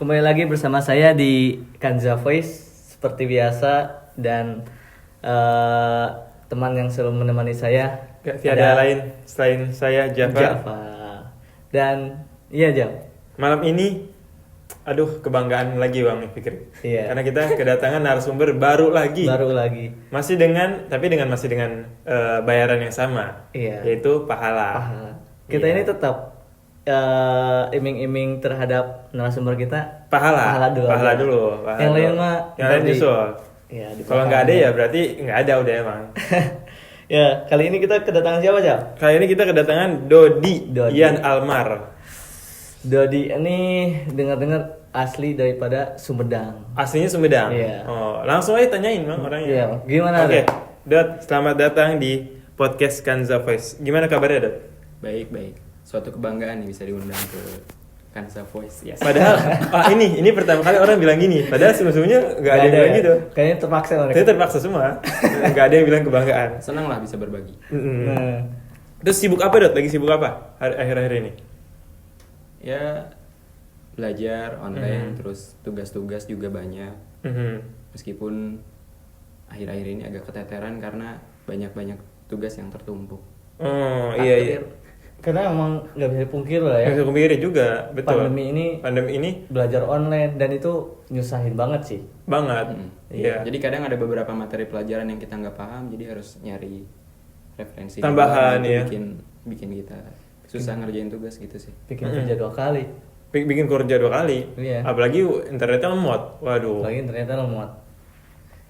kembali lagi bersama saya di Kanza Voice seperti biasa dan teman yang selalu menemani saya Gak tiada lain selain saya Java. Dan iya Jav. Malam ini kebanggaan lagi Bang pikir. Iya. Karena kita kedatangan narasumber baru lagi. Masih dengan bayaran yang sama. Iya. Yaitu pahala. Kita Iya. ini tetap iming-iming terhadap narasumber kita. Pahala dulu. Yang lain mah yang lain nyusul. Iya, kalau nggak ada ya berarti nggak ada udah emang. Ya, kali ini kita kedatangan siapa, Jav? Kali ini kita kedatangan Dodi. Ian Almar. Dodi ini dengar-dengar asli daripada Sumedang. Aslinya Sumedang. Iya. Oh, langsung aja tanyain Bang orangnya. Iya, gimana? Oke, Dot, selamat datang di podcast Kanza Voice. Gimana kabarnya, Dot? Baik. Suatu kebanggaan nih bisa diundang ke Kanza Voice. Yes. Padahal ini pertama kali orang bilang gini. Padahal sebelumnya nggak ada yang bilang gitu. Kayaknya terpaksa mereka. Tapi terpaksa semua. Nggak ada yang bilang kebanggaan. Senang lah bisa berbagi. Nah, Terus sibuk apa, Dot? Lagi sibuk apa akhir-akhir ini? Ya belajar online, terus tugas-tugas juga banyak. Meskipun akhir-akhir ini agak keteteran karena banyak tugas yang tertumpuk. Oh iya. karena emang nggak bisa dipungkir lah ya. Yang aku pikirin juga, betul. Pandemi ini belajar online dan itu nyusahin banget sih. Banget. Iya. Jadi kadang ada beberapa materi pelajaran yang kita nggak paham, jadi harus nyari referensi tambahan ya. Bikin kita susah ngerjain tugas gitu sih. Bikin kerja 2 kali. Bikin kerja 2 kali. Iya. Apalagi internetnya lemot. Waduh. Apalagi internetnya lemot.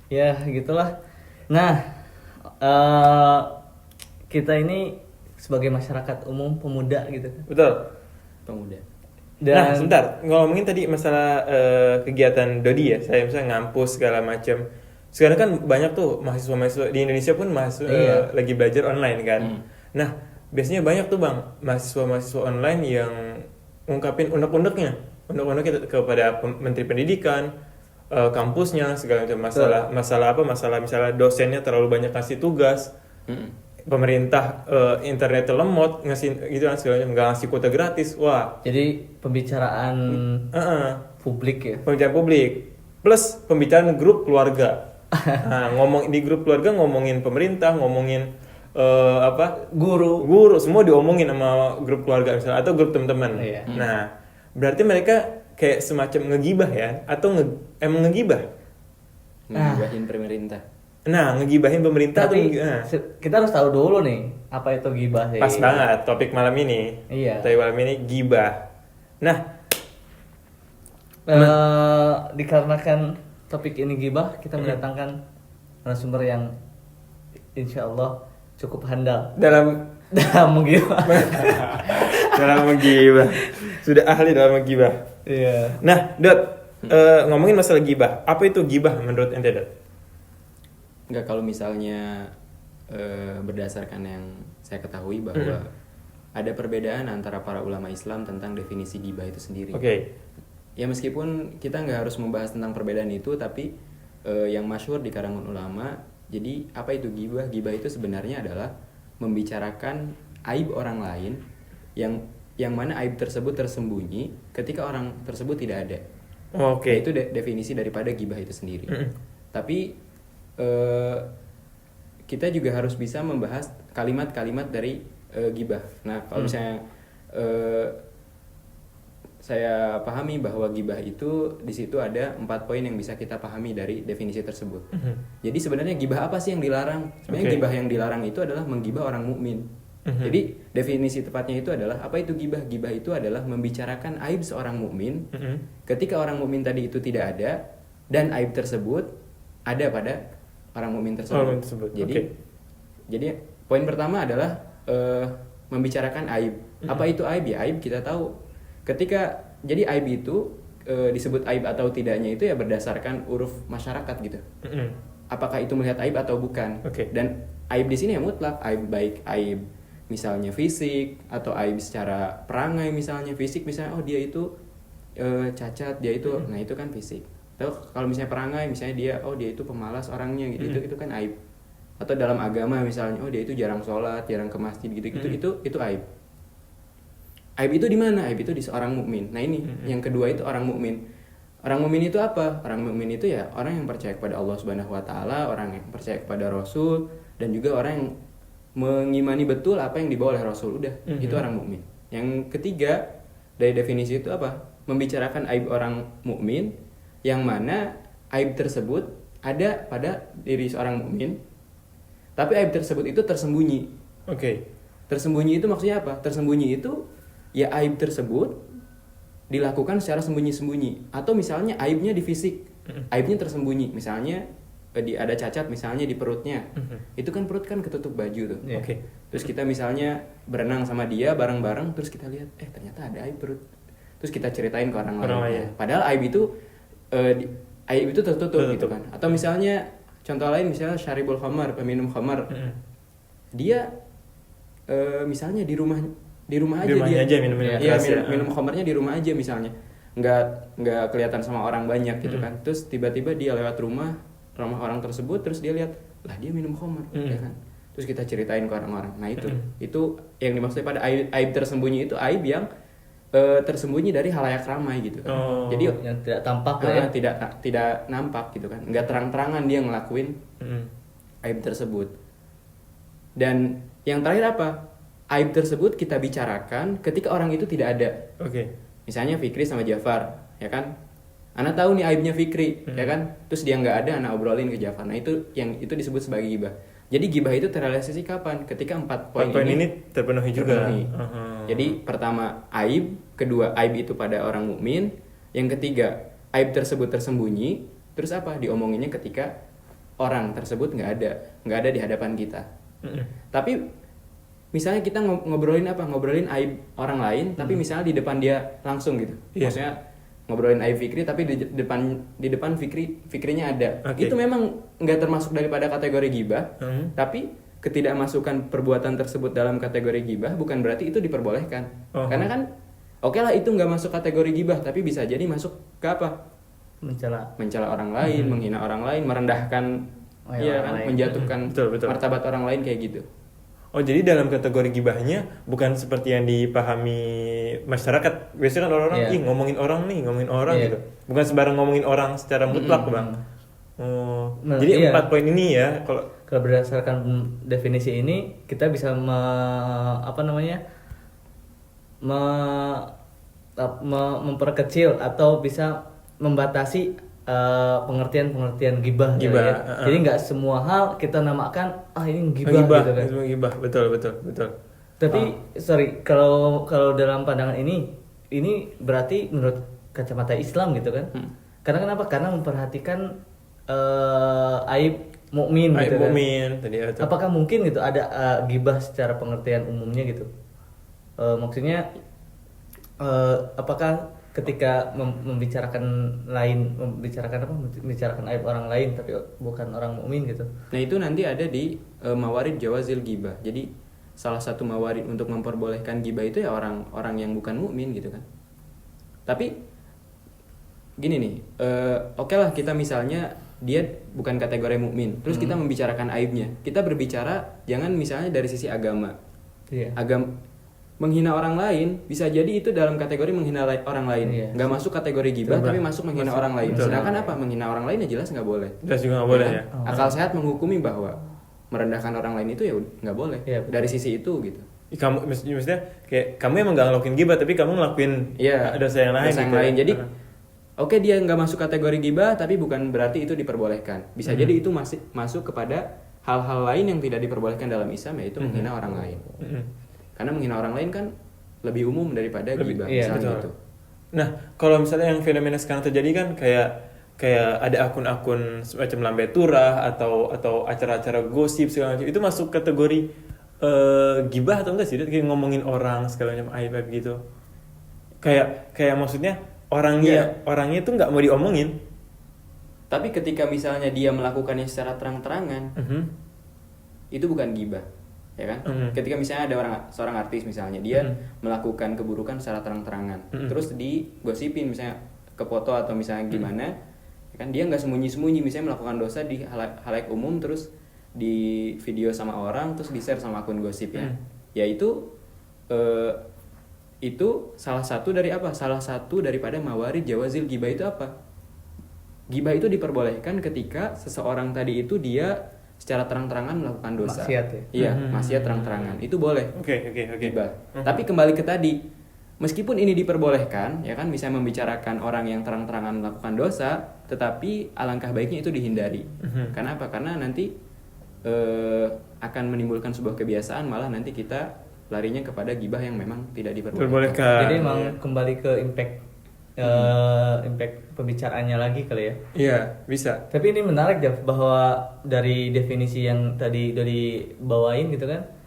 Ya gitulah. Nah, kita ini sebagai masyarakat umum pemuda gitu kan. Betul. Pemuda. Nah, sebentar. Ngomongin tadi masalah kegiatan Dodi ya. Saya misalnya ngampus segala macam. Sekarang kan banyak tuh mahasiswa-mahasiswa di Indonesia pun lagi belajar online kan. Nah, biasanya banyak tuh Bang mahasiswa-mahasiswa online yang ngungkapin unek-uneknya kepada Menteri Pendidikan, kampusnya segala macam masalah misalnya dosennya terlalu banyak kasih tugas. Pemerintah internetnya lemot ngasih gitu kan segala macam, nggak ngasih kuota gratis. Wah, jadi pembicaraan publik ya. Pembicaraan publik plus pembicaraan grup keluarga. Nah, ngomong di grup keluarga ngomongin pemerintah, ngomongin guru semua diomongin sama grup keluarga misalnya atau grup teman-teman. Iya. Nah, berarti mereka kayak semacam ngegibah ya atau emang ngegibah? Ngegibahin pemerintah. Nah, ngegibahin pemerintah. Tapi kita harus tahu dulu nih apa itu gibah sih. Pas banget topik malam ini. Iya. Topik malam ini gibah. Nah, dikarenakan topik ini gibah, kita mendatangkan narasumber yang insya Allah cukup handal dalam menggibah. dalam menggibah. Sudah ahli dalam menggibah. Iya. Nah, Dot, ngomongin masalah gibah. Apa itu gibah menurut ente, Dot? Enggak, kalau misalnya berdasarkan yang saya ketahui bahwa ada perbedaan antara para ulama Islam tentang definisi gibah itu sendiri. Oke. Ya meskipun kita nggak harus membahas tentang perbedaan itu, tapi yang masyhur di kalangan ulama, jadi apa itu gibah? Gibah itu sebenarnya adalah membicarakan aib orang lain yang mana aib tersebut tersembunyi ketika orang tersebut tidak ada. Oke. Nah, itu definisi daripada gibah itu sendiri. Tapi kita juga harus bisa membahas kalimat-kalimat dari gibah. Nah, kalau misalnya saya pahami bahwa gibah itu di situ ada 4 poin yang bisa kita pahami dari definisi tersebut. Jadi sebenarnya gibah apa sih yang dilarang? Sebenarnya gibah yang dilarang itu adalah menggibah orang mukmin. Jadi definisi tepatnya itu adalah apa itu gibah? Gibah itu adalah membicarakan aib seorang mukmin ketika orang mukmin tadi itu tidak ada dan aib tersebut ada pada orang mukmin tersebut. Jadi poin pertama adalah membicarakan aib. Apa itu aib? Ya aib kita tahu. Jadi aib itu disebut aib atau tidaknya itu ya berdasarkan uruf masyarakat gitu. Apakah itu melihat aib atau bukan? Dan aib di sini ya mutlak. Aib baik aib misalnya fisik atau aib secara perangai misalnya fisik misalnya dia itu cacat, dia itu nah itu kan fisik. Atau kalau misalnya perangai misalnya dia itu pemalas orangnya gitu, itu kan aib. Atau dalam agama misalnya dia itu jarang sholat, jarang ke masjid gitu, itu aib. Aib itu di mana? Aib itu di seorang mukmin. Nah ini yang kedua itu orang mukmin. Orang mukmin itu apa? Orang mukmin itu ya orang yang percaya kepada Allah Subhanahu wa taala, orang yang percaya kepada Rasul, dan juga orang yang mengimani betul apa yang dibawa oleh Rasul. Udah, itu orang mukmin. Yang ketiga dari definisi itu apa? Membicarakan aib orang mukmin yang mana aib tersebut ada pada diri seorang mukmin, tapi aib tersebut itu tersembunyi. Oke. Tersembunyi itu maksudnya apa? Tersembunyi itu ya aib tersebut dilakukan secara sembunyi-sembunyi, atau misalnya aibnya di fisik, aibnya tersembunyi, misalnya ada cacat misalnya di perutnya, itu kan perut kan ketutup baju tuh. Oke. Terus kita misalnya berenang sama dia bareng-bareng, terus kita lihat ternyata ada aib perut, terus kita ceritain ke orang lain. Padahal aib itu tertutup gitu kan. Atau misalnya contoh lain, misalnya syaribul khamar, peminum khamar, dia misalnya di rumah aja minum khamarnya di rumah aja misalnya, nggak kelihatan sama orang banyak gitu kan. Terus tiba-tiba dia lewat rumah orang tersebut, terus dia lihat lah dia minum khamar, ya kan. Terus kita ceritain ke orang-orang. Nah itu yang dimaksud pada aib tersembunyi, itu aib yang tersembunyi dari halayak ramai gitu kan. Jadi yang tidak tampak ya. tidak nampak gitu kan, nggak terang-terangan dia ngelakuin aib tersebut. Dan yang terakhir apa? Aib tersebut kita bicarakan ketika orang itu tidak ada. Oke. Misalnya Fikri sama Jafar, ya kan? Ana tahu nih aibnya Fikri, ya kan? Terus dia nggak ada, ana obrolin ke Jafar. Nah itu disebut sebagai gibah. Jadi gibah itu terrealisasi kapan? Ketika 4 poin ini terpenuhi juga. Jadi pertama aib, kedua aib itu pada orang mukmin, yang ketiga aib tersebut tersembunyi, terus apa? Diomonginnya ketika orang tersebut nggak ada di hadapan kita. Tapi misalnya kita ngobrolin aib orang lain, tapi misalnya di depan dia langsung gitu. Maksudnya ngobrolin aib Fikri tapi di depan Fikrinya ada. Itu memang nggak termasuk daripada kategori gibah, tapi ketidakmasukan perbuatan tersebut dalam kategori gibah bukan berarti itu diperbolehkan. Karena kan oke lah itu nggak masuk kategori gibah, tapi bisa jadi masuk ke apa? Mencela orang lain, menghina orang lain, merendahkan, menjatuhkan martabat orang lain kayak gitu. Oh, jadi dalam kategori gibahnya bukan seperti yang dipahami masyarakat. Biasanya kan orang-orang ngomongin orang gitu. Bukan sembarang ngomongin orang secara mutlak, Bang. Jadi 4 poin ini ya, kalau berdasarkan definisi ini kita bisa memperkecil atau bisa membatasi pengertian gibah. Ya. Jadi nggak semua hal kita namakan ini gibah gitu kan. Gibah, betul. Tapi kalau dalam pandangan ini berarti menurut kacamata Islam gitu kan. Karena kenapa? Karena memperhatikan aib mukmin gitu kan. Tadi itu. Apakah mungkin gitu ada gibah secara pengertian umumnya gitu? Maksudnya apakah ketika membicarakan aib orang lain tapi bukan orang mukmin gitu. Nah, itu nanti ada di mawarid jawazil gibah. Jadi salah satu mawarid untuk memperbolehkan gibah itu ya orang yang bukan mukmin gitu kan. Tapi gini nih, oke lah kita misalnya dia bukan kategori mukmin, terus kita membicarakan aibnya. Kita berbicara jangan misalnya dari sisi agama. Menghina orang lain bisa jadi itu dalam kategori menghina orang lain, nggak masuk kategori gibah tapi masuk menghina orang lain. Sedangkan apa? Menghina orang lain ya jelas nggak boleh. Jelas juga nggak boleh ya. Akal sehat menghukumi bahwa merendahkan orang lain itu ya nggak boleh. Dari sisi itu gitu. Kamu maksudnya kayak kamu emang nggak ngelakuin gibah tapi kamu ngelakuin dosa yang lain. Jadi oke, dia nggak masuk kategori gibah tapi bukan berarti itu diperbolehkan. Bisa jadi itu masih masuk kepada hal-hal lain yang tidak diperbolehkan dalam Islam, yaitu menghina orang lain. Karena menghina orang lain kan lebih umum daripada gibah misalnya gitu. Nah, kalau misalnya yang fenomena sekarang terjadi kan kayak ada akun-akun semacam lambe turah atau acara-acara gosip segala macam, itu masuk kategori gibah atau enggak sih? Kayak ngomongin orang segala macam aib gitu. Kayak maksudnya orangnya tuh nggak mau diomongin. Tapi ketika misalnya dia melakukannya secara terang-terangan, itu bukan gibah. Ya kan? Ketika misalnya ada seorang artis misalnya dia melakukan keburukan secara terang-terangan, terus digosipin misalnya ke foto atau misalnya gimana, ya kan dia nggak sembunyi-sembunyi misalnya melakukan dosa di halayak umum, terus di video sama orang, terus di share sama akun gosip ya itu salah satu daripada mawarid jawazil gibah itu apa? gibah itu diperbolehkan ketika seseorang tadi itu dia secara terang-terangan melakukan dosa. Maksiat ya? Iya, maksiat terang-terangan. Itu boleh. Oke. Gibah. Tapi kembali ke tadi, meskipun ini diperbolehkan, ya kan, bisa membicarakan orang yang terang-terangan melakukan dosa, tetapi alangkah baiknya itu dihindari. Kenapa? Karena nanti akan menimbulkan sebuah kebiasaan, malah nanti kita larinya kepada gibah yang memang tidak diperbolehkan. Jadi emang kembali ke impact pembicaraannya lagi kali ya. Iya, bisa. Tapi ini menarik ya bahwa dari definisi yang tadi bawain gitu kan.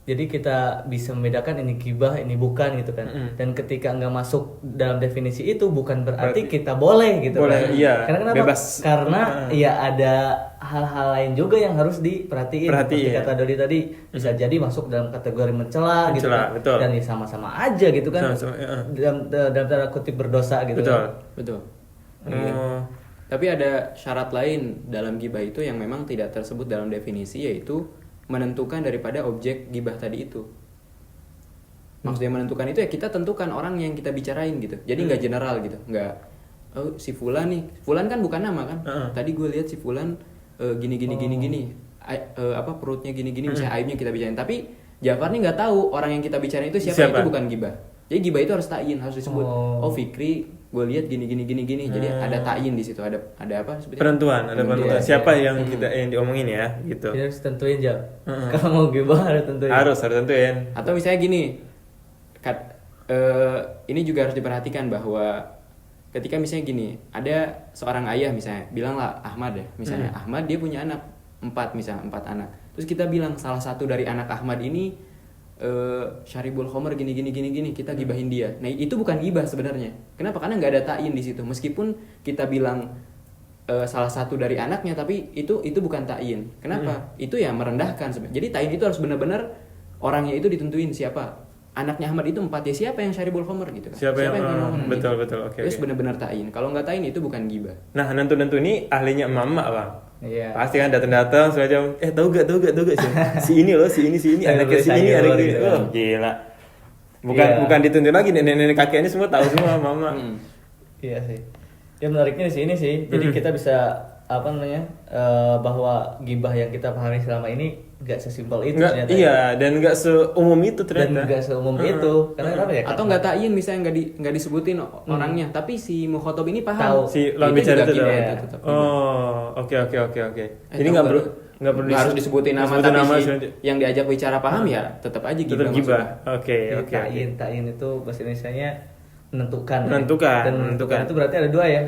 Jadi kita bisa membedakan ini gibah, ini bukan gitu kan. Dan ketika nggak masuk dalam definisi itu bukan berarti kita boleh gitu boleh, kan. iya. Karena kenapa? Bebas. Karena ya ada hal-hal lain juga yang harus diperhatiin. Seperti kata Dodi tadi, bisa jadi masuk dalam kategori mencela gitu kan. Betul. Dan ya sama-sama aja gitu kan. Dalam tanda kutip berdosa gitu kan. Betul. Tapi ada syarat lain dalam gibah itu yang memang tidak tersebut dalam definisi, yaitu menentukan daripada objek gibah tadi itu. Maksudnya menentukan itu ya kita tentukan orang yang kita bicarain gitu. Jadi nggak general gitu, nggak si Fulan nih. Fulan kan bukan nama kan. Tadi gue lihat si Fulan gini. Perutnya gini, misalnya aibnya kita bicarain. Tapi Jafar nih nggak tahu orang yang kita bicarain itu siapa. Itu bukan gibah. Jadi gibah itu harus ta'yin, harus disebut. Fikri, gue lihat gini. Jadi ada ta'yin di situ, ada apa sebetulnya? Penentuan. Siapa yang kita yang diomongin ya, gitu. Jadi harus tentuin aja. Kalau mau gibah harus tentuin. Harus tentuin. Atau misalnya gini, ini juga harus diperhatikan bahwa ketika misalnya gini, ada seorang ayah misalnya, bilanglah Ahmad ya, misalnya Ahmad dia punya anak 4 anak. Terus kita bilang salah satu dari anak Ahmad ini syaribul khomer gini, kita gibahin dia. Nah, itu bukan gibah sebenarnya. Kenapa? Karena nggak ada ta'yin di situ. Meskipun kita bilang salah satu dari anaknya, tapi itu bukan ta'yin. Kenapa? Itu ya merendahkan sebenarnya. Jadi ta'yin itu harus benar-benar orangnya itu ditentuin siapa. Anaknya Ahmad itu 4 ya, siapa yang syaribul khomer gitu kan. Siapa yang minum betul. Oke. Terus benar-benar ta'yin. Kalau nggak ta'yin itu bukan gibah. Nah, nentu ini ahlinya emak-emak, Bang. Iya. Pasti kan datang semacam tahu gak si ini anaknya si ini gitu. Oh, gila. Bukan dituntun lagi nenek kakeknya semua tahu semua mama. Iya sih. Ya menariknya di sini sih. Jadi kita bisa bahwa gibah yang kita pahami selama ini nggak sesimpel itu ternyata. Iya, dan nggak seumum itu ternyata. Dan nggak seumum itu. Karena kenapa ya? Atau nggak ta'yin misalnya nggak disebutin orangnya, tapi si mukhotob ini paham. Si lawan bicara itu. Oke. Jadi nggak perlu harus disebutin nama, tapi yang diajak bicara paham ya tetap aja gibah. Oke. Ta'yin itu bahasa Indonesianya menentukan. Dan menentukan itu berarti ada 2 ya.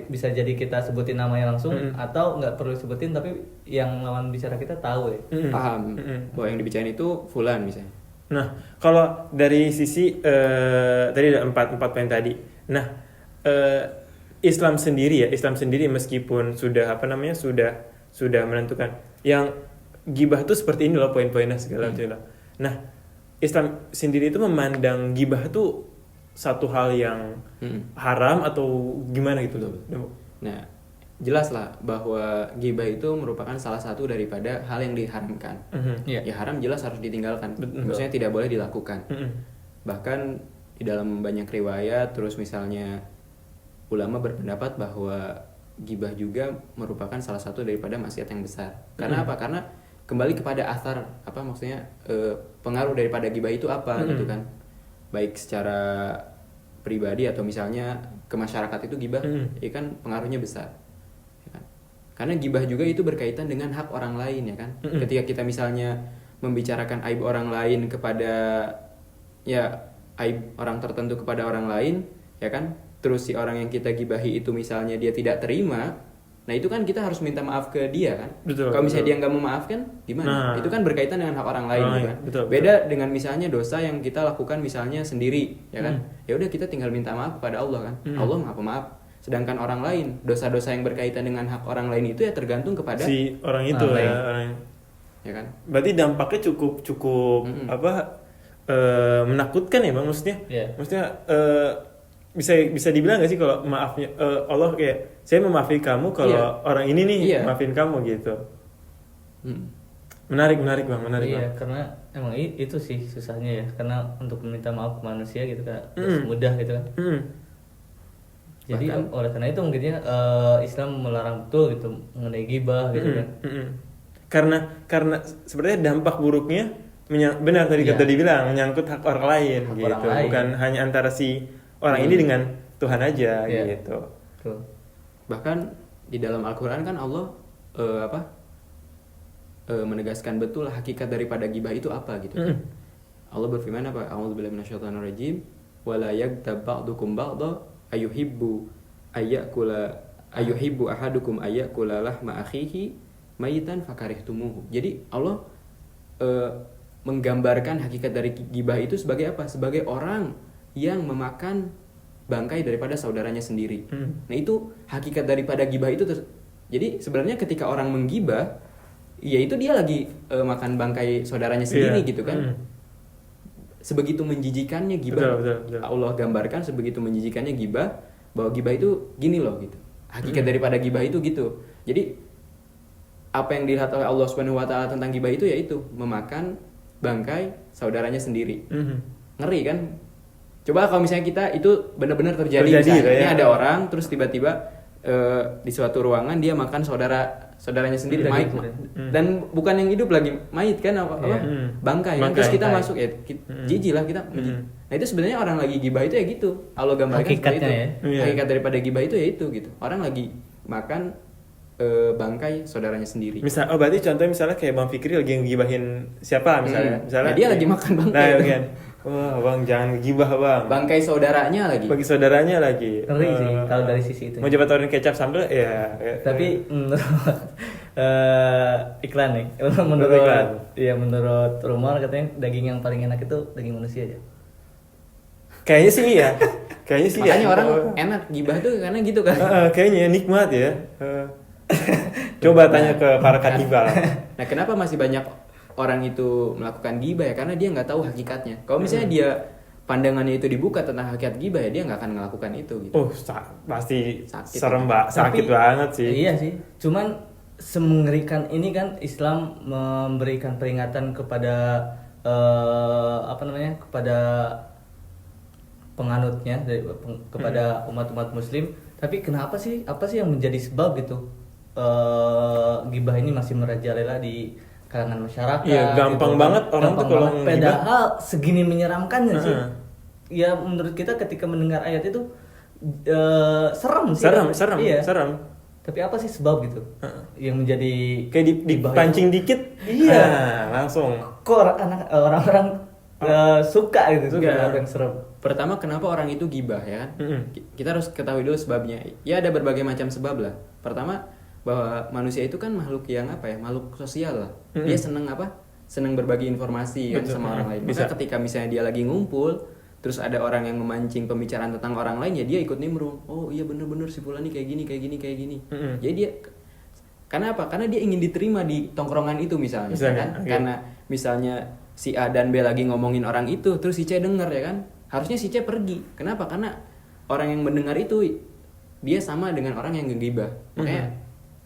Bisa jadi kita sebutin namanya langsung atau nggak perlu sebutin tapi yang lawan bicara kita tahu ya. Paham. Bahwa yang dibicarain itu fulan misalnya. Nah, kalau dari sisi tadi ada 4 poin tadi. Nah, Islam sendiri meskipun sudah sudah menentukan yang gibah itu seperti ini loh poin-poinnya segala macam. Nah, Islam sendiri itu memandang gibah itu satu hal yang haram atau gimana gitu loh. Nah, jelas lah bahwa gibah itu merupakan salah satu daripada hal yang diharamkan. Ya haram jelas harus ditinggalkan. Maksudnya tidak boleh dilakukan. Bahkan di dalam banyak riwayat, terus misalnya ulama berpendapat bahwa gibah juga merupakan salah satu daripada maksiat yang besar. Karena apa? Karena kembali kepada athar, pengaruh daripada gibah itu apa gitu kan. Baik secara pribadi atau misalnya ke masyarakat itu gibah, ya kan pengaruhnya besar. Ya kan? Karena gibah juga itu berkaitan dengan hak orang lain ya kan. Ketika kita misalnya membicarakan aib orang lain aib orang tertentu kepada orang lain, ya kan? Terus si orang yang kita gibahi itu misalnya dia tidak terima, nah itu kan kita harus minta maaf ke dia kan. Kalau misalnya dia nggak memaafkan gimana? Itu kan berkaitan dengan hak orang lain gitu kan. Beda dengan misalnya dosa yang kita lakukan misalnya sendiri ya kan. Ya udah kita tinggal minta maaf kepada Allah kan. Allah Maha Pemaaf. Sedangkan orang lain, dosa-dosa yang berkaitan dengan hak orang lain itu ya tergantung kepada si orang itu ya kan. Berarti dampaknya cukup menakutkan ya Bang maksudnya. Yeah. Maksudnya bisa dibilang nggak sih kalau maafnya Allah kayak saya memaafin kamu kalau orang ini nih maafin kamu gitu. Menarik Bang. Iya, karena emang itu sih susahnya ya, karena untuk meminta maaf ke manusia gitu kan mudah gitu kan. Jadi oleh karena itu mungkinnya Islam melarang betul gitu mengenai ghibah gitu kan. Karena sebenarnya dampak buruknya benar tadi kata dibilang menyangkut hak orang lain Hak gitu. orang lain. Bukan hanya antara si orang ini dengan Tuhan aja gitu. Betul. Bahkan di dalam Al-Qur'an kan Allah menegaskan betul hakikat daripada ghibah itu apa gitu. Allah berfirman apa? A'udzubillahi minasyaitonirrajim. Wala yaghtab ba'dukum ba'dha ayuhibbu ahadukum ayyakula lahma akhihi mayitan fakarihtumuhu. Jadi Allah menggambarkan hakikat dari ghibah itu sebagai apa? Sebagai orang yang memakan bangkai daripada saudaranya sendiri. Nah, itu hakikat daripada ghibah itu. Jadi sebenarnya ketika orang menggibah, ya itu dia lagi makan bangkai saudaranya sendiri gitu kan. Sebegitu menjijikannya ghibah. Betul. Allah gambarkan sebegitu menjijikannya ghibah, bahwa ghibah itu gini loh gitu. Hakikat daripada ghibah itu gitu. Jadi apa yang dilihat oleh Allah Subhanahu wa taala tentang ghibah itu yaitu memakan bangkai saudaranya sendiri. Ngeri kan? Coba kalau misalnya kita itu benar-benar terjadi misalnya, ini ada orang terus tiba-tiba di suatu ruangan dia makan saudaranya sendiri mayit, dan bukan yang hidup lagi, mayit kan bangkai. Terus kita masuk jijik lah kita. Nah itu sebenarnya orang lagi gibah itu ya gitu. Allah gambarkan seperti itu. Hakikat daripada gibah itu ya itu gitu. Orang lagi makan bangkai saudaranya sendiri. Berarti contohnya misalnya kayak Bang Fikri lagi ngibahin siapa misalnya. Nah, dia lagi makan bangkai. Nah, kan. Wah, Bang jangan gibah, Bang. Bangkai saudaranya lagi. Bagi saudaranya lagi. Ngeri sih kalau dari sisi itu. Mau coba taruhin kecap sambal ya. Tapi menurut iklan nih. Menurut rumor katanya daging yang paling enak itu daging manusia aja. Kayaknya sih ya. Makanya orang enak gibah tuh karena gitu kan. Kayaknya nikmat ya. Coba tanya ke para kanibal. Nah, kenapa masih banyak orang itu melakukan gibah ya? Karena dia nggak tahu hakikatnya. Kalau misalnya dia pandangannya itu dibuka tentang hakikat gibah ya dia nggak akan melakukan itu gitu. Pasti sakit, serem sakit banget sih. Iya sih. Cuman semengerikan ini kan Islam memberikan peringatan kepada kepada penganutnya, kepada umat-umat Muslim. Tapi kenapa sih? Apa sih yang menjadi sebab gitu? Gibah ini masih merajalela di kalangan masyarakat. Iya, gampang banget orang tuh kalau ngegibah. Padahal segini menyeramkannya sih. Ya menurut kita ketika mendengar ayat itu serem sih. Serem. Tapi apa sih sebab gitu? Yang menjadi kayak dipancing dikit. Iya. Langsung. Kok orang-orang suka gitu, suka yang serem. Pertama, kenapa orang itu gibah ya kan? Kita harus ketahui dulu sebabnya. Ya ada berbagai macam sebab lah. Pertama, bahwa manusia itu kan makhluk yang makhluk sosial lah. Dia seneng berbagi informasi kan sama orang lain. Maka ketika misalnya dia lagi ngumpul, terus ada orang yang memancing pembicaraan tentang orang lain, ya dia ikut nimbrung. Oh iya bener-bener si Fulan nih kayak gini. Jadi dia karena apa? Karena dia ingin diterima di tongkrongan itu misalnya kan? Karena misalnya si A dan B lagi ngomongin orang itu, terus si C denger ya kan? Harusnya si C pergi. Kenapa? Karena orang yang mendengar itu dia sama dengan orang yang ngegibah. Makanya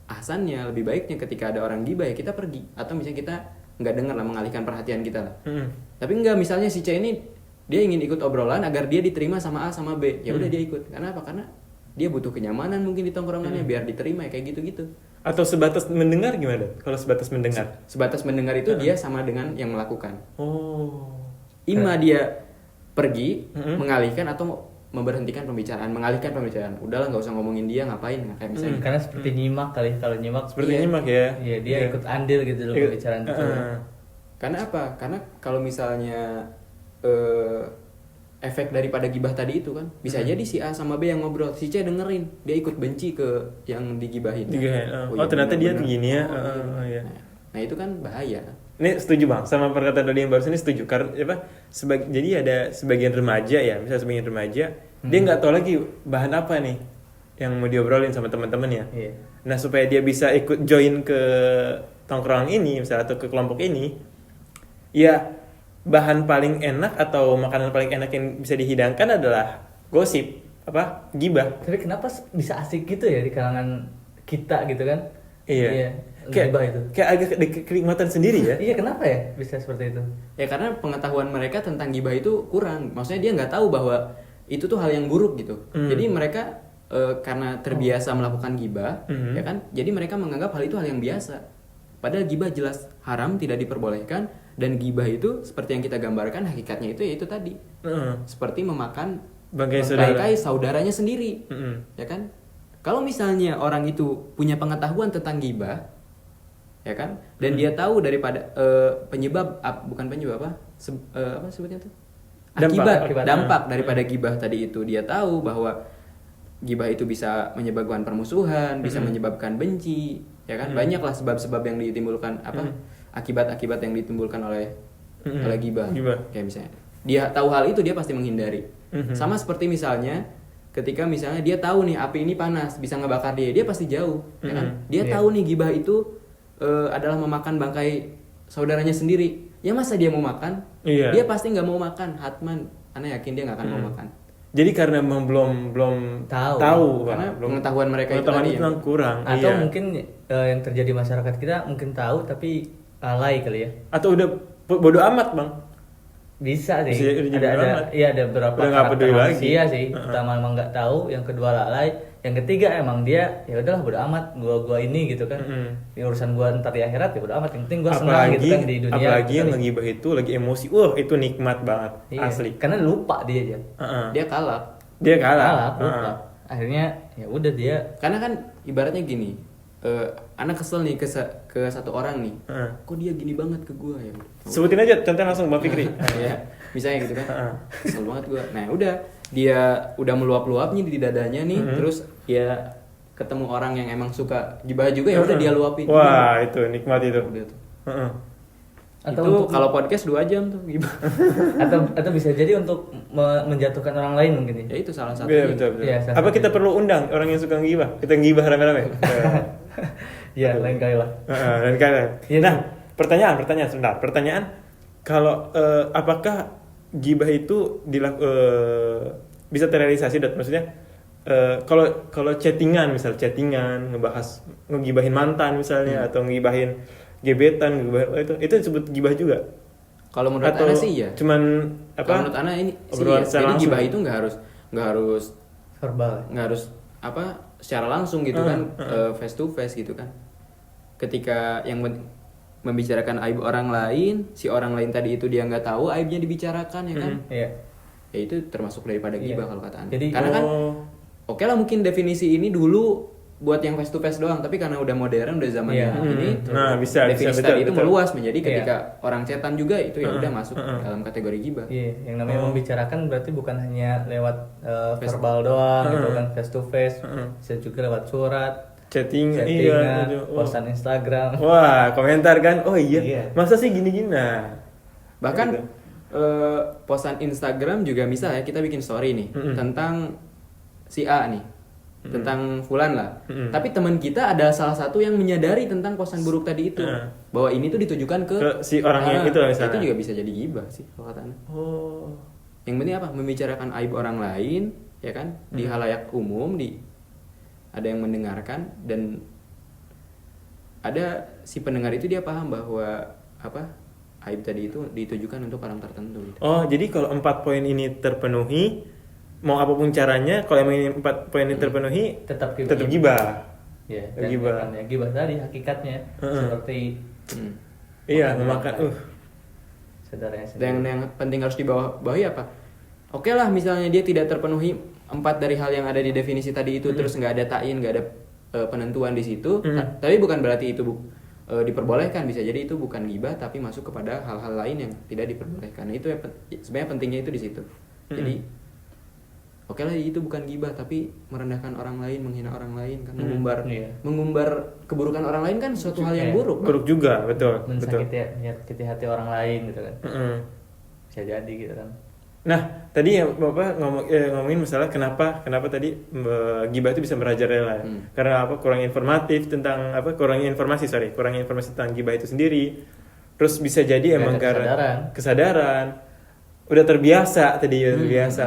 ahsannya lebih baiknya ketika ada orang gibah ya kita pergi, atau misalnya kita nggak dengar lah, mengalihkan perhatian kita lah. Tapi enggak, misalnya si C ini dia ingin ikut obrolan agar dia diterima sama A sama B, ya udah dia ikut. Karena apa? Karena dia butuh kenyamanan mungkin di tongkrongannya biar diterima ya kayak gitu-gitu. Atau sebatas mendengar gimana? Kalau sebatas mendengar? Sebatas mendengar itu dia sama dengan yang melakukan. Ima dia pergi mengalihkan atau memberhentikan pembicaraan, mengalihkan pembicaraan. Udahlah nggak usah ngomongin dia, ngapain kayak misalnya. Karena seperti nyimak kali, kalau nyimak seperti nyimak ya. Iya, dia ikut andil gitu loh pembicaraan itu. Karena apa? Karena kalau misalnya efek daripada gibah tadi itu kan bisa jadi si A sama B yang ngobrol, si C dengerin, dia ikut benci ke yang digibahin. Ternyata dia begini ya. Nah itu kan bahaya. Ini setuju Bang sama perkataan tadi yang barusan, ini setuju karena jadi ada sebagian remaja ya, misalnya sebagian remaja dia nggak tahu lagi bahan apa nih yang mau diobrolin sama teman-temannya. Nah supaya dia bisa ikut join ke tongkrongan ini misalnya atau ke kelompok ini, ya bahan paling enak atau makanan paling enak yang bisa dihidangkan adalah gosip, gibah. Tapi kenapa bisa asik gitu ya di kalangan kita gitu kan? Iya. Kayak agak kenikmatan sendiri ya. Iya, kenapa ya bisa seperti itu? Ya karena pengetahuan mereka tentang gibah itu kurang. Maksudnya dia nggak tahu bahwa itu tuh hal yang buruk gitu. Jadi mereka karena terbiasa melakukan gibah, ya kan? Jadi mereka menganggap hal itu hal yang biasa. Padahal gibah jelas haram, tidak diperbolehkan, dan gibah itu seperti yang kita gambarkan hakikatnya itu yaitu tadi. Seperti memakan bangkai saudaranya sendiri. Ya kan? Kalau misalnya orang itu punya pengetahuan tentang gibah, ya kan? Dan dia tahu daripada penyebab bukan penyebab apa? Apa sebutnya tuh? Dampak daripada gibah tadi itu, dia tahu bahwa gibah itu bisa menyebabkan permusuhan, bisa menyebabkan benci, ya kan? Banyaklah sebab-sebab yang ditimbulkan akibat-akibat yang ditimbulkan oleh gibah. Kayak misalnya dia tahu hal itu, dia pasti menghindari. Sama seperti misalnya ketika misalnya dia tahu nih api ini panas, bisa ngebakar dia pasti jauh, ya kan? Dia tahu nih gibah itu adalah memakan bangkai saudaranya sendiri. Ya masa dia mau makan? Dia pasti nggak mau makan, hatman. Ana yakin dia nggak akan mau makan. Jadi karena memang belum tahu karena pengetahuan mereka itu kurang. Atau mungkin yang terjadi masyarakat kita mungkin tahu tapi lalai kali ya. Atau udah bodo amat, Bang. Bisa sih. Ada beberapa karakter manusia sih. Pertama emang nggak tahu, yang kedua lalai, yang ketiga emang dia ya udahlah bodo amat, gua ini gitu kan. Ini urusan gua ntar di akhirat ya bodo amat, yang penting gua senang gitu kan di dunia. Apalagi yang ngegibah itu lagi emosi. Itu nikmat banget, asli. Karena lupa dia aja. Dia kalap. Lupa. Akhirnya ya udah dia. Karena kan ibaratnya gini, anak kesel nih ke satu orang nih, kok dia gini banget ke gue ya. Sebutin aja contoh langsung Bang Fikri. Ya, misalnya gitu kan, kesel banget gue. Nah udah, dia udah meluap-luapnya di dadanya nih, terus ya ketemu orang yang emang suka gibah juga, ya udah dia luapin. Wah itu nikmat itu. Udah tuh. Atau itu kalau podcast 2 jam tuh gibah. atau bisa jadi untuk menjatuhkan orang lain mungkin ya. Itu salah satunya. Betul. Ya, apa kita perlu undang orang yang suka ngibah? Kita ngibah rame-rame. Ya, lain kali lah. Lain kali. Ya, nah, pertanyaan sebentar. Pertanyaan, kalau apakah gibah itu bisa terrealisasi? Maksudnya kalau chattingan ngegibahin mantan misalnya, atau ngegibahin gebetan, itu disebut gibah juga? Kalau menurut Ana sih ya. Cuman apa? Kalau menurut Ana ini sih ya. Jadi gibah itu nggak harus verbal, nggak harus secara langsung gitu kan, face to face gitu kan. Ketika yang membicarakan aib orang lain, si orang lain tadi itu dia nggak tahu aibnya dibicarakan, ya kan? Iya. Ya itu termasuk daripada gibah kalau kata Ana. Jadi, karena kan oke lah mungkin definisi ini dulu buat yang face to face doang, tapi karena udah modern, udah zaman ini, bisa definisi tadi itu betul. meluas menjadi ketika orang cetan juga itu ya udah masuk dalam kategori gibah. Iya, yang namanya membicarakan berarti bukan hanya lewat verbal doang gitu kan, face to face, bisa juga lewat surat, chattingan, postan Instagram. Wah, komentar kan, masa sih gini-gini. Nah, bahkan postan Instagram juga bisa ya, kita bikin story nih tentang si A nih, tentang fulan lah. Tapi teman kita ada salah satu yang menyadari tentang postan buruk tadi itu, bahwa ini tuh ditujukan ke si orang yang itu misalnya. Itu juga bisa jadi gibah sih kalau kata Ana. Yang penting apa? Membicarakan aib orang lain, ya kan? Di halayak umum, ada yang mendengarkan, dan ada si pendengar itu dia paham bahwa aib tadi itu ditujukan untuk orang tertentu gitu. Jadi kalau 4 poin ini terpenuhi, mau apapun caranya, kalau emang ini 4 poin ini terpenuhi, tetap gibah. Ya, gibah tadi hakikatnya seperti memakan saudaranya sendiri. Dan yang penting harus dibawahi apa? Oke lah, misalnya dia tidak terpenuhi 4 dari hal yang ada di definisi tadi itu, terus nggak ada ta'yin, nggak ada penentuan di situ, tapi bukan berarti itu diperbolehkan. Bisa jadi itu bukan gibah, tapi masuk kepada hal-hal lain yang tidak diperbolehkan. Nah, itu sebenarnya pentingnya itu di situ. Jadi oke lah, itu bukan gibah, tapi merendahkan orang lain, menghina orang lain kan, mengumbar keburukan orang lain kan suatu hal yang buruk. Buruk juga, betul. Mensakiti hati orang lain gitu kan. Bisa jadi gitu kan. Nah, tadi ya Bapak ngomongin masalah kenapa tadi gibah itu bisa merajalela. Karena kurang informatif tentang kurang informasi tentang gibah itu sendiri. Terus bisa jadi emang karena kesadaran. Udah terbiasa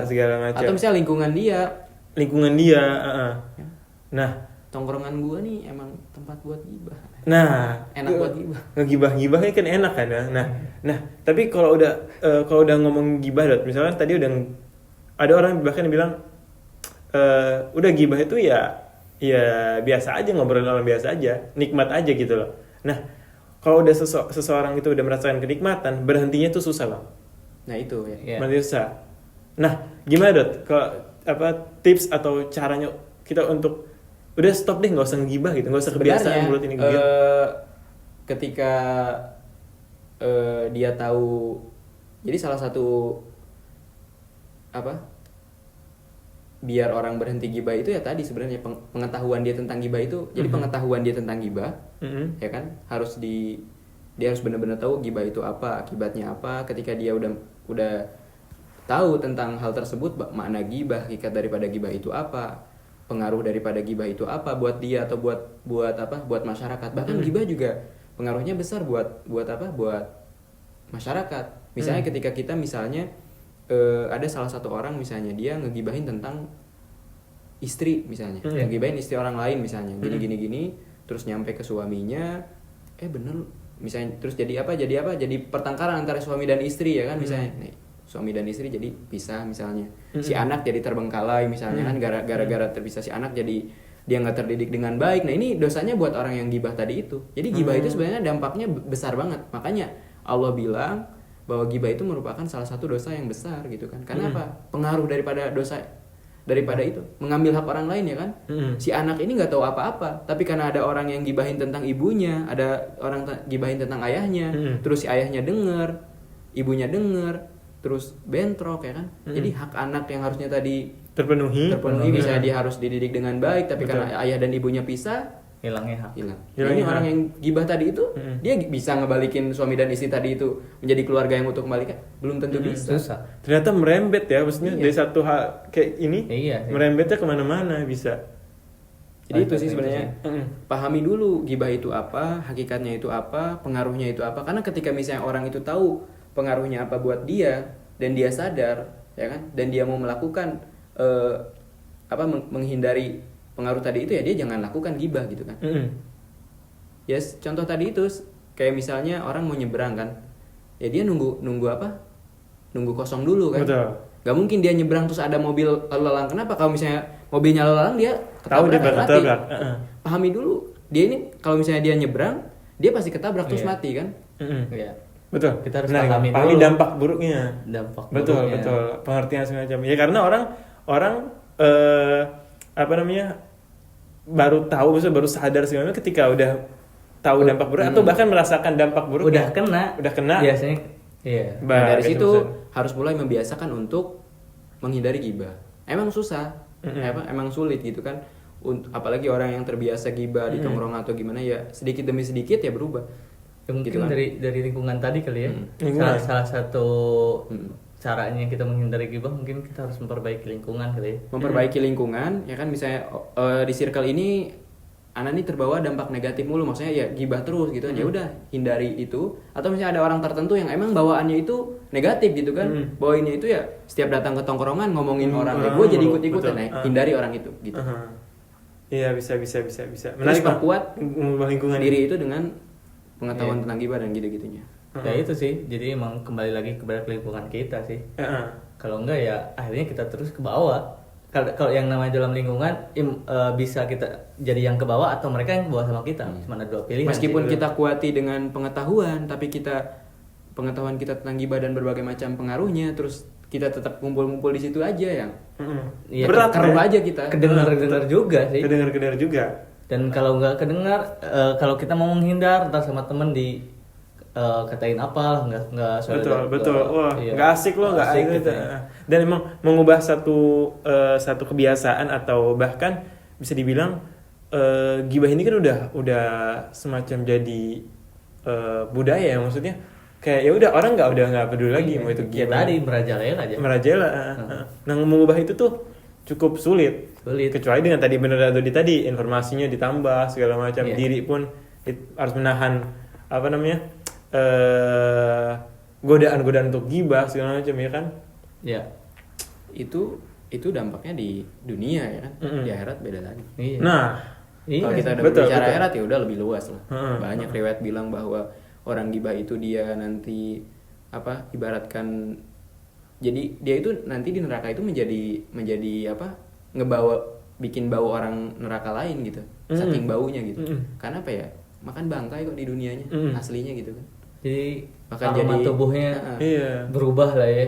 segala macam. Atau misalnya lingkungan dia. Nah, tongkrongan gua nih emang tempat buat gibah. Nah, enak buat gibah. Ngegibah-gibahnya kan enak kan ya. Nah, tapi kalau udah ngomong gibah, misalnya tadi udah ada orang bahkan yang bilang udah gibah itu ya biasa aja, ngobrolin orang biasa aja, nikmat aja gitu loh. Nah, kalau udah seseorang itu udah merasakan kenikmatan, berhentinya tuh susah Bang. Nah itu ya. Berhenti susah. Nah, gimana Dot? Kalau tips atau caranya kita untuk udah stop deh, nggak usah ngegibah gitu, nggak usah kebiasaan mulut ini gitu. Ketika dia tahu, jadi salah satu biar orang berhenti gibah itu ya tadi sebenarnya pengetahuan dia tentang gibah itu. Jadi pengetahuan dia tentang gibah, ya kan, dia harus benar-benar tahu gibah itu apa, akibatnya apa. Ketika dia udah tahu tentang hal tersebut, makna gibah, hakikat daripada gibah itu apa, pengaruh daripada gibah itu apa buat dia atau buat masyarakat. Bahkan gibah juga pengaruhnya besar buat masyarakat. Misalnya ketika kita misalnya ada salah satu orang misalnya dia ngegibahin tentang istri misalnya, ngegibahin istri orang lain misalnya, gini, terus nyampe ke suaminya, bener misalnya, terus jadi pertengkaran antara suami dan istri ya kan, misalnya nih, suami dan istri jadi pisah misalnya, si anak jadi terbengkalai misalnya kan, gara-gara terpisah si anak jadi dia nggak terdidik dengan baik. Nah ini dosanya buat orang yang gibah tadi itu. Jadi gibah itu sebenarnya dampaknya besar banget, makanya Allah bilang bahwa gibah itu merupakan salah satu dosa yang besar gitu kan. Karena apa? Pengaruh daripada itu mengambil hak orang lain ya kan. Si anak ini nggak tahu apa-apa, tapi karena ada orang yang gibahin tentang ibunya, ada orang gibahin tentang ayahnya, terus si ayahnya denger, ibunya denger, terus bentrok ya kan. Jadi hak anak yang harusnya tadi terpenuhi misalnya dia harus dididik dengan baik, tapi karena ayah dan ibunya pisah, hilang. Nah, ini orang yang gibah tadi itu dia bisa ngebalikin suami dan istri tadi itu menjadi keluarga yang utuh kembali kan? Belum tentu bisa. Susah. Ternyata merembet ya, maksudnya dari satu hal kayak ini merembetnya kemana-mana bisa. Jadi itu sih sebenarnya, pahami dulu gibah itu apa, hakikatnya itu apa, pengaruhnya itu apa. Karena ketika misalnya orang itu tahu pengaruhnya apa buat dia dan dia sadar ya kan, dan dia mau melakukan menghindari pengaruh tadi itu, ya dia jangan lakukan gibah gitu kan. Yes, contoh tadi itu kayak misalnya orang mau nyebrang kan, ya dia nunggu kosong dulu kan. Betul. Gak mungkin dia nyebrang terus ada mobil lalu lalang. Kenapa? Kalau misalnya mobilnya lalu lalang, dia ketabrak. Pahami dulu, dia ini kalau misalnya dia nyebrang, dia pasti ketabrak terus mati kan. Betul. Kita harus pahami dulu dampak buruknya. Betul. Pengertian semacam. Ya karena orang baru tahu, maksudnya baru sadar sebenarnya ketika udah tahu dampak buruk atau bahkan merasakan dampak buruk. Udah kena. Biasanya nah, dari situ harus mulai membiasakan untuk menghindari gibah. Emang susah, emang sulit gitu kan. Apalagi orang yang terbiasa gibah di tongkrongan atau gimana, ya sedikit demi sedikit ya berubah. Ya, mungkin gitu kan? dari lingkungan tadi kali ya. Salah satu caranya kita menghindari gibah mungkin kita harus memperbaiki lingkungan kali ya. Memperbaiki lingkungan ya kan, misalnya di circle ini anak ini terbawa dampak negatif mulu, maksudnya ya gibah terus gitu. Ya udah hindari itu. Atau misalnya ada orang tertentu yang emang bawaannya itu negatif gitu kan. Bawainnya itu ya setiap datang ke tongkrongan ngomongin orang, gue jadi ikut-ikutan. Hindari orang itu gitu. Iya, bisa. Terus perkuat lingkungan diri itu dengan pengetahuan tentang gibah dan gitu-gitunya. Ya itu sih, jadi emang kembali lagi kepada lingkungan kita sih. Kalau enggak ya akhirnya kita terus ke bawah. Kalau yang namanya dalam lingkungan bisa kita jadi yang ke bawah atau mereka yang ke bawah sama kita. Cuma ada dua pilihan. Meskipun kita kuati dengan pengetahuan, tapi pengetahuan kita tentang gibah dan berbagai macam pengaruhnya, terus kita tetap kumpul-kumpul di situ aja yang berat aja kita. Kedengar juga sih. Kedengar juga. Dan kalau nggak kedengar, kalau kita mau menghindar ntar sama temen katain apa, nggak betul. Wah, nggak asik loh, nggak asik gitu. Dan emang mengubah satu kebiasaan atau bahkan bisa dibilang gibah ini kan udah semacam jadi budaya ya, maksudnya kayak ya udah orang nggak peduli lagi mau itu gibah. Tadi merajalela aja. Nah, mengubah itu tuh cukup sulit. Kecuali dengan tadi bener tadi informasinya ditambah segala macam, diri pun harus menahan godaan-godaan untuk gibah segala macam ya kan. Ya. Itu dampaknya di dunia ya kan. Di akhirat beda lagi. Nah, kalau kita udah bicara akhirat ya udah lebih luas lah. Banyak riwayat bilang bahwa orang gibah itu dia nanti ibaratkan, jadi dia itu nanti di neraka itu menjadi bikin bau orang neraka lain gitu, saking baunya gitu. Karena apa ya, makan bangkai kok di dunianya aslinya gitu kan. Jadi Bahkan aroma jadi- tubuhnya Iya. berubah lah ya,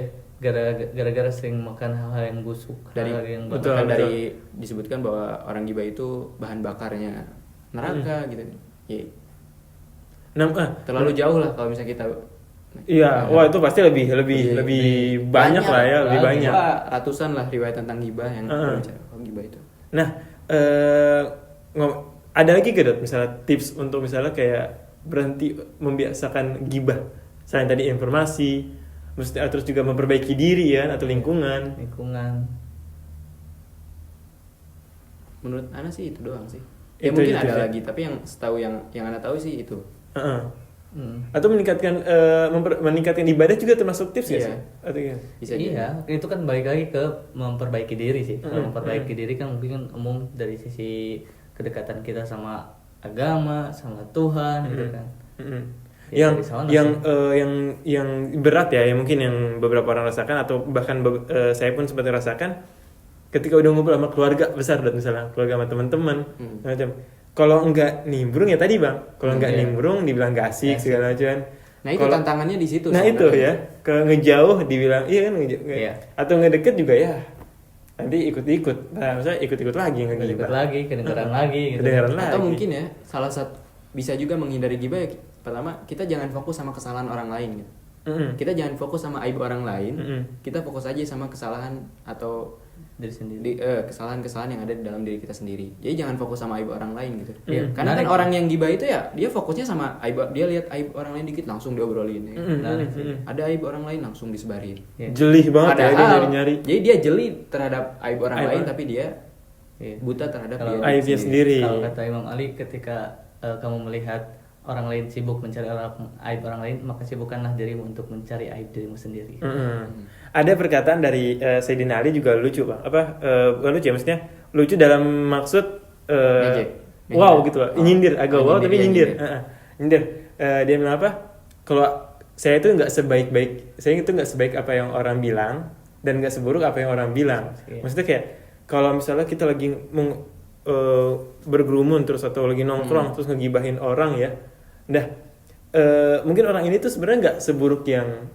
gara-gara sering makan hal-hal yang busuk, Dari hal yang betul. bahkan dari disebutkan bahwa orang gibah itu bahan bakarnya neraka gitu. Ya, terlalu jauh lah kalau misalnya kita. Iya, wah itu pasti lebih banyak lah ya, lebih banyak. Ratusan lah riwayat tentang gibah yang berbicara tentang gibah itu. Nah, ada lagi gak Dot, misalnya tips untuk misalnya kayak berhenti membiasakan gibah selain tadi informasi, mesti terus juga memperbaiki diri ya atau lingkungan. Menurut Ana sih itu doang sih. Ya Itu mungkin aja ada sih. lagi, tapi yang setahu yang Ana tahu sih itu. Atau meningkatkan ibadah juga termasuk tips ya Iya. sih? Atau gimana? Bisa jadi. Iya, itu kan balik lagi ke memperbaiki diri sih. Kalau memperbaiki diri kan mungkin kan umum dari sisi kedekatan kita sama agama, sama Tuhan gitu kan. Ya, yang dari sana yang berat ya, yang mungkin yang beberapa orang rasakan atau bahkan saya pun sempat rasakan ketika udah ngumpul sama keluarga besar dan misalnya keluarga sama teman-teman macam kalau enggak nimbrung ya tadi Bang, kalau enggak nimbrung dibilang gak asik segala macam. Nah itu tantangannya di situ. Nah itu ya, ke ngejauh dibilang iya kan Iya. atau ngedeket juga ya nanti ikut-ikut. Nah, maksudnya ikut-ikut lagi ikut ngegibah. lagi, kedengeran lagi gitu. Kedengeran lagi. Atau mungkin ya salah satu bisa juga menghindari gibah ya, pertama kita jangan fokus sama kesalahan orang lain gitu. Kita jangan fokus sama aib orang lain. Kita fokus aja sama kesalahan atau Diri sendiri. kesalahan-kesalahan yang ada di dalam diri kita sendiri. Jadi jangan fokus sama aib orang lain gitu. Iya, Karena kan menarik. orang yang gibah itu ya dia fokusnya sama aib, dia lihat aib orang lain dikit langsung diobrolin. Ya. Ada aib orang lain langsung disebarin. Iya. Jelih banget ya dia Padahal, nyari-nyari jadi dia jeli terhadap aib orang Aib lain orang. tapi dia Iya. buta terhadap Kalau dia aibnya sendiri. Kalau kata Imam Ali, ketika kamu melihat orang lain sibuk mencari aib orang lain, maka sibukkanlah dirimu untuk mencari aib dirimu sendiri. Ada perkataan dari Sayyidina Ali juga lucu Bang. Bukan lucu ya, maksudnya lucu dalam maksud Ngejek. wow gitu loh. Nyindir, agak Oh, wow nyindir, tapi iya, nyindir. nyindir. Nyindir. Dia bilang apa? Kalau saya itu nggak sebaik apa yang orang bilang dan nggak seburuk apa yang orang bilang. Iya. Maksudnya kayak kalau misalnya kita lagi bergerumun terus atau lagi nongkrong terus ngegibahin orang ya. Nah, mungkin orang ini tuh sebenarnya nggak seburuk yang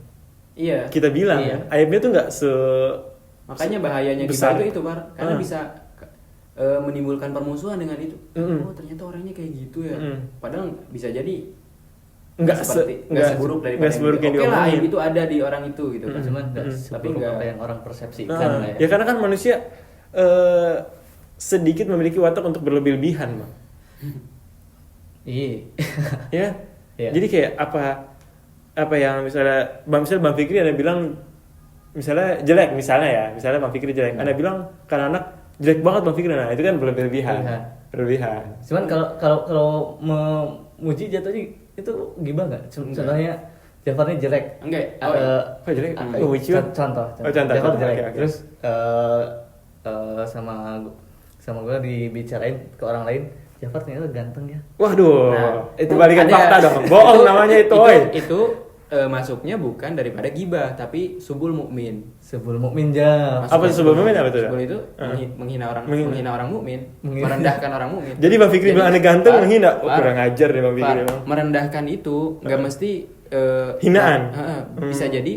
Iya. kita bilang. Iya. Aibnya tuh nggak Makanya bahayanya besar. gibah itu Bar, karena bisa menimbulkan permusuhan dengan itu. Oh, ternyata orangnya kayak gitu ya. Padahal bisa jadi nggak seburuk daripada nggak seburuk yang Oke lah, diomongin. aib itu ada di orang itu gitu kan. Cuman nggak Tapi seburuk nggak apa yang orang persepsikan lah ya. Ya karena kan manusia sedikit memiliki watak untuk berlebih-lebihan, Bang. Iya. Ya. Iya. Jadi kayak apa yang misalnya Bang Fikri ada bilang misalnya jelek misalnya Bang Fikri jelek, Anda bilang kan anak jelek banget Bang Fikri, nah itu kan berlebihan. Cuman kalau memuji jatuhnya itu gibah nggak? Contohnya Jafarnya jelek. enggak. Kok jelek? Memuji? Contoh. Oh, contoh. Jafar jelek. Oke. Terus sama gue dibicarain ke orang lain, Jafar ternyata ganteng ya. Waduh, Nah, itu balikan ada. fakta dong. Bohong namanya itu, oi. Itu masuknya bukan daripada gibah tapi subul mukmin. Sebelum mukmin jam. Apa itu subul mukmin, apa itu? Subul itu menghina orang mukmin, Menghina. merendahkan orang mukmin. Jadi Bang Fikri bilang Anda ganteng Par, menghina. Oh, Par, kurang ajar deh Bang Fikri. Par, merendahkan itu nggak mesti Hinaan. Bisa jadi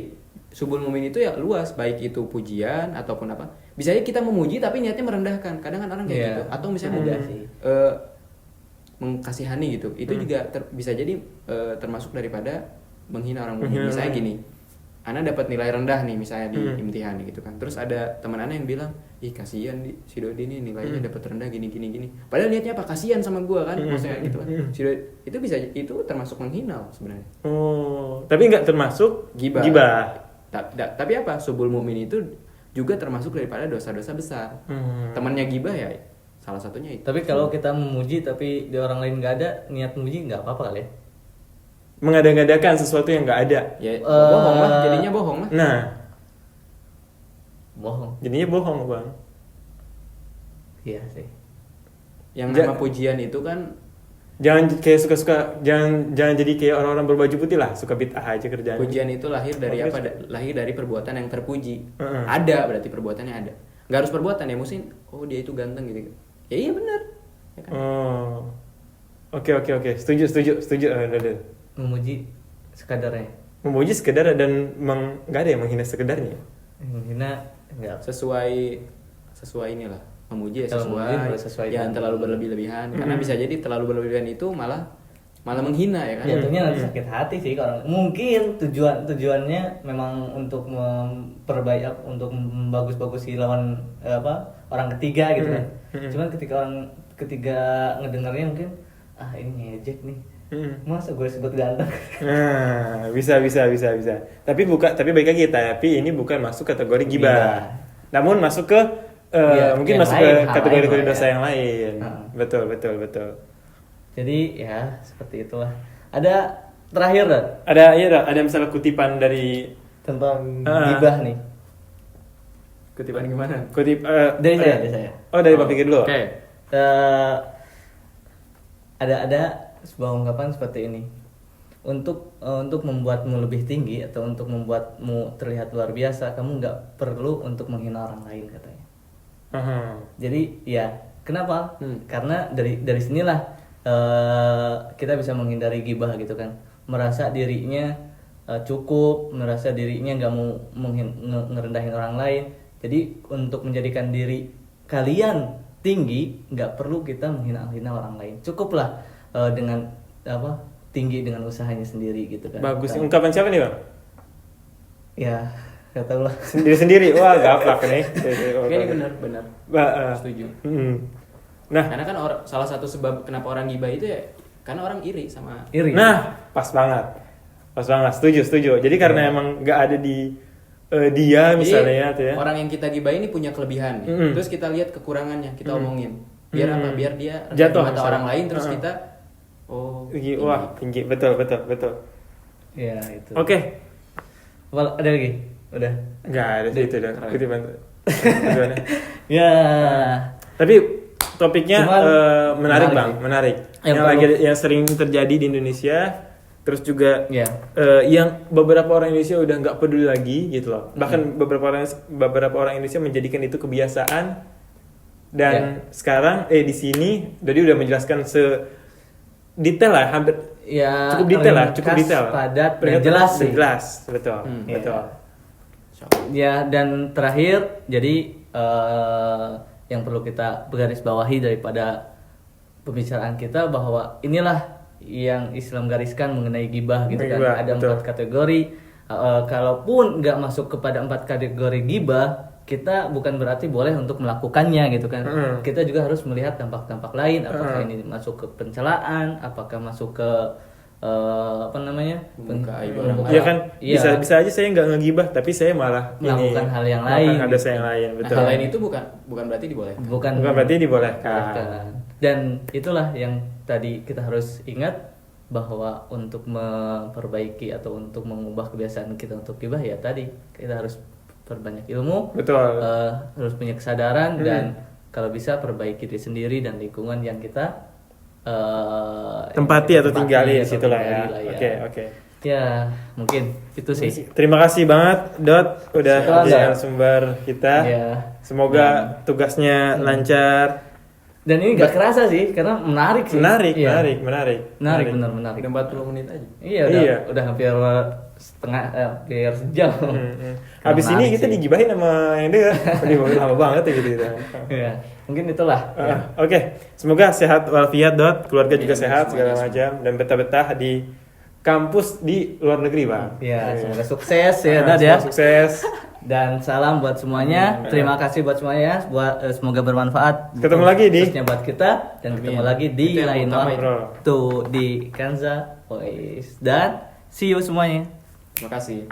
subul mukmin itu ya luas, baik itu pujian ataupun apa. Bisa aja kita memuji tapi niatnya merendahkan. Kadang kan orang kayak Iya. gitu. Atau misalnya Ada sih. mengkasihani gitu. Itu juga bisa jadi termasuk daripada menghina orang mukmin. Misalnya gini, Ana dapat nilai rendah nih misalnya di imtihan gitu kan. Terus ada teman Ana yang bilang, "Ih, kasihan si Dodi nih nilainya dapat rendah gini. Padahal niatnya apa? Kasihan sama gua kan." Maksudnya gitu kan. Si Dodi, itu termasuk menghina sebenarnya. Oh, tapi nggak termasuk Gibah. gibah. Tapi apa? Subul mukmin itu juga termasuk daripada dosa-dosa besar. Temannya gibah ya salah satunya itu. Tapi kalau kita memuji tapi di orang lain nggak ada niat memuji, nggak apa-apa kali ya. Mengada-ngadakan sesuatu yang nggak ada. Ya bohong lah, jadinya bohong lah. Nah, Bohong. jadinya bohong, Bang. Iya sih. Yang nama pujian itu kan Jangan kayak suka-suka, jangan jadi kayak orang-orang berbaju putih lah, suka bid'ah aja kerjaan. pujian itu lahir dari Oke. apa? Lahir dari perbuatan yang terpuji. Ada berarti perbuatannya ada. nggak harus perbuatan ya, mungkin oh dia itu ganteng gitu. Ya iya benar. Ya kan? Oh. Oke. Setuju. Udah. Memuji sekadarnya. Memuji sekedar dan nggak ada yang menghina sekedarnya. Menghina enggak. Sesuai inilah. Memuji ya Kalau sesuai. memuji boleh sesuai Jangan dengan- terlalu berlebih-lebihan. Karena bisa jadi terlalu berlebihan itu malah menghina ya kan. Jatuhnya nanti sakit hati sih kalau mungkin tujuannya memang untuk memperbaiki, untuk membagus-bagusi lawan orang ketiga gitu kan. Cuman ketika orang ketiga ngedengarnya mungkin ini ngejek nih. Masa gue sebut ganteng. Nah, bisa. Tapi baik lagi, tapi ini bukan masuk kategori gibah. Namun masuk ke mungkin yang masuk lain, ke hal kategori lain lah dosa ya. yang lain. Betul. Jadi ya seperti itulah. Ada terakhir Dot, Ada misalnya kutipan dari tentang gibah nih. Kutipan gimana? Dari saya. Oh, dari Pak Fikir dulu. Oke. Ada sebuah ungkapan seperti ini. Untuk membuatmu lebih tinggi atau untuk membuatmu terlihat luar biasa, kamu nggak perlu untuk menghina orang lain katanya. Jadi ya kenapa? Karena dari sinilah kita bisa menghindari gibah gitu kan. Merasa dirinya cukup, merasa dirinya nggak mau ngerendahin orang lain. Jadi untuk menjadikan diri kalian tinggi, nggak perlu kita menghina orang lain. Cukuplah dengan tinggi dengan usahanya sendiri gitu kan. Bagus. Ungkapan siapa nih, Bang? Ya, nggak tahu lah. Sendiri. Wah, gaplak nih. Oke, ini benar. Setuju. Nah, Karena kan salah satu sebab kenapa orang gibah itu ya karena orang iri sama. Iri. Nah, pas banget. Setuju. Jadi karena emang nggak ada di dia misalnya tuh ya. Orang yang kita gibah ini punya kelebihan nih. Terus kita lihat kekurangannya, kita omongin. Biar apa? Biar dia Jatuh mata misalnya. orang lain terus kita Tinggi. Wah, tinggi. Betul. Ya, itu. Oke. Ada lagi? Udah. Nggak ada sih itu dah. Keren. Kutipan. Ya. Tapi topiknya Cuman, menarik menarik Bang, sih. menarik. Yang Yang sering terjadi di Indonesia, terus juga Ya. yang beberapa orang Indonesia udah nggak peduli lagi gitu loh. Bahkan beberapa orang Indonesia menjadikan itu kebiasaan. Dan sekarang di sini Dodi udah menjelaskan detail lah, hampir Ya, cukup detail lah, ringkas, padat, dan jelas sih. Jelas, betul. Ya, dan terakhir, jadi yang perlu kita garis bawahi daripada pembicaraan kita bahwa inilah yang Islam gariskan mengenai gibah gitu kan. Gibah, Ada betul. 4 kategori. Kalaupun nggak masuk kepada 4 kategori gibah, kita bukan berarti boleh untuk melakukannya gitu kan. Kita juga harus melihat dampak-dampak lain. Apakah ini masuk ke pencelaan, apakah masuk ke Membuka aib orang Iya kan, Iya. bisa aja saya nggak ngegibah, tapi saya malah Melakukan hal yang melakukan lain hal gitu. yang lain, betul. Hal lain itu bukan berarti dibolehkan. bukan berarti dibolehkan. Dan itulah yang tadi kita harus ingat, bahwa untuk memperbaiki atau untuk mengubah kebiasaan kita untuk gibah ya tadi kita harus perbanyak ilmu, Betul. harus punya kesadaran dan kalau bisa perbaiki diri sendiri dan lingkungan yang kita Tempati atau tinggali di atau situ lah ya. tinggali Oke. Ya mungkin itu sih. Terima kasih banget Dot udah Siap, jadi Dot. narasumber kita. Ya. Semoga tugasnya lancar. Dan ini gak kerasa sih karena menarik sih. Menarik, Iya. menarik. benar menarik. Udah 40 menit aja. Iya, udah hampir hampir sejam. Habis ini Menarik kita sih. digibahin sama yang denger. Lama banget ya gitu. Iya, mungkin itulah. Oke, semoga sehat walafiat Dot, keluarga juga Amin, sehat segala semuanya. macam dan betah-betah di kampus di luar negeri, Bang. Ya, semoga sukses ya, Nah, Dad ya. semoga sukses. Dan salam buat semuanya. Terima kasih buat semuanya. Semoga bermanfaat. Ketemu lagi di- khususnya buat kita dan ketemu lagi di Itu yang lain utama waktu di Kanza Voice. Dan see you semuanya. Terima kasih.